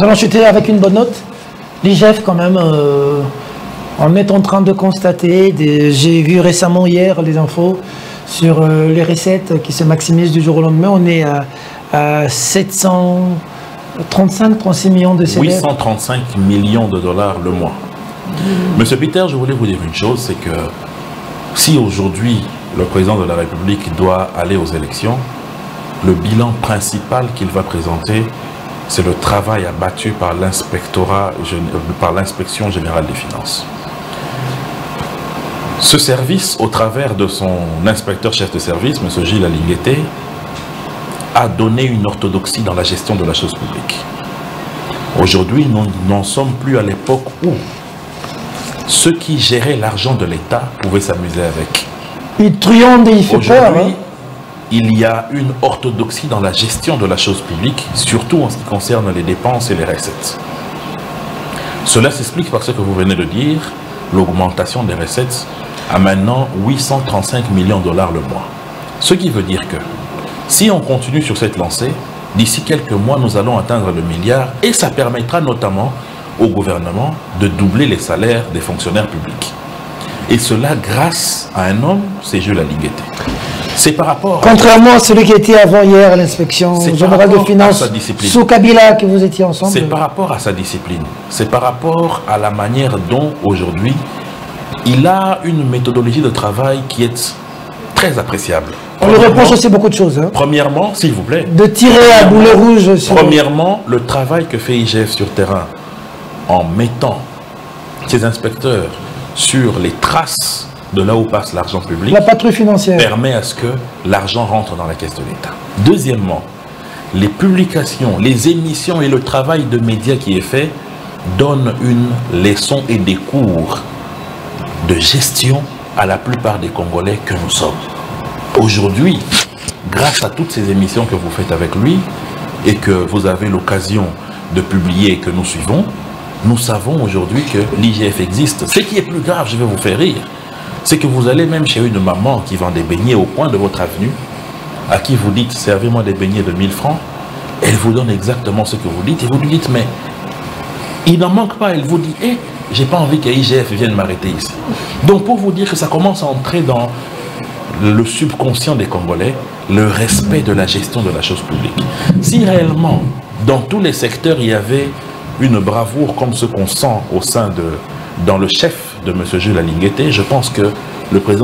Nous allons chuter avec une bonne note. L'IGF quand même, on est en train de constater, j'ai vu récemment hier les infos sur les recettes qui se maximisent du jour au lendemain. On est à 735-36 millions de CDR. 835 millions de dollars le mois. Monsieur Peter, je voulais vous dire une chose, c'est que si aujourd'hui le président de la République doit aller aux élections, le bilan principal qu'il va présenter, c'est le travail abattu par l'inspection générale des finances. Ce service, au travers de son inspecteur chef de service, M. Gilles Alinguete, a donné une orthodoxie dans la gestion de la chose publique. Aujourd'hui, nous n'en sommes plus à l'époque où ceux qui géraient l'argent de l'État pouvaient s'amuser avec. Il truande et il fait peur. Hein. Il y a une orthodoxie dans la gestion de la chose publique, surtout en ce qui concerne les dépenses et les recettes. Cela s'explique par ce que vous venez de dire, l'augmentation des recettes à maintenant 835 millions de dollars le mois. Ce qui veut dire que si on continue sur cette lancée, d'ici quelques mois, nous allons atteindre le milliard et ça permettra notamment au gouvernement de doubler les salaires des fonctionnaires publics. Et cela grâce à un homme, c'est Gilles Alinguete. C'est par rapport... Contrairement à celui qui était avant hier à l'inspection générale de finances sous Kabila que vous étiez ensemble. C'est par rapport à sa discipline. C'est par rapport à la manière dont aujourd'hui il a une méthodologie de travail qui est très appréciable. On lui reproche aussi beaucoup de choses. Hein. Premièrement, s'il vous plaît. De tirer à boulet rouge sur... Premièrement, le travail que fait IGF sur terrain en mettant ses inspecteurs sur les traces de là où passe l'argent public, la patrouille financière, permet à ce que l'argent rentre dans la caisse de l'État. Deuxièmement, les publications, les émissions et le travail de médias qui est fait donnent une leçon et des cours de gestion à la plupart des Congolais que nous sommes. Aujourd'hui, grâce à toutes ces émissions que vous faites avec lui et que vous avez l'occasion de publier et que nous suivons, nous savons aujourd'hui que l'IGF existe. Ce qui est plus grave, je vais vous faire rire, c'est que vous allez même chez une maman qui vend des beignets au coin de votre avenue, à qui vous dites, servez-moi des beignets de 1000 francs, elle vous donne exactement ce que vous dites, et vous lui dites, mais il n'en manque pas, elle vous dit, hé, j'ai pas envie que l'IGF vienne m'arrêter ici. Donc pour vous dire que ça commence à entrer dans le subconscient des Congolais, le respect de la gestion de la chose publique. Si réellement, dans tous les secteurs, il y avait une bravoure comme ce qu'on sent dans le chef de M. Gilles Alinguete, je pense que le président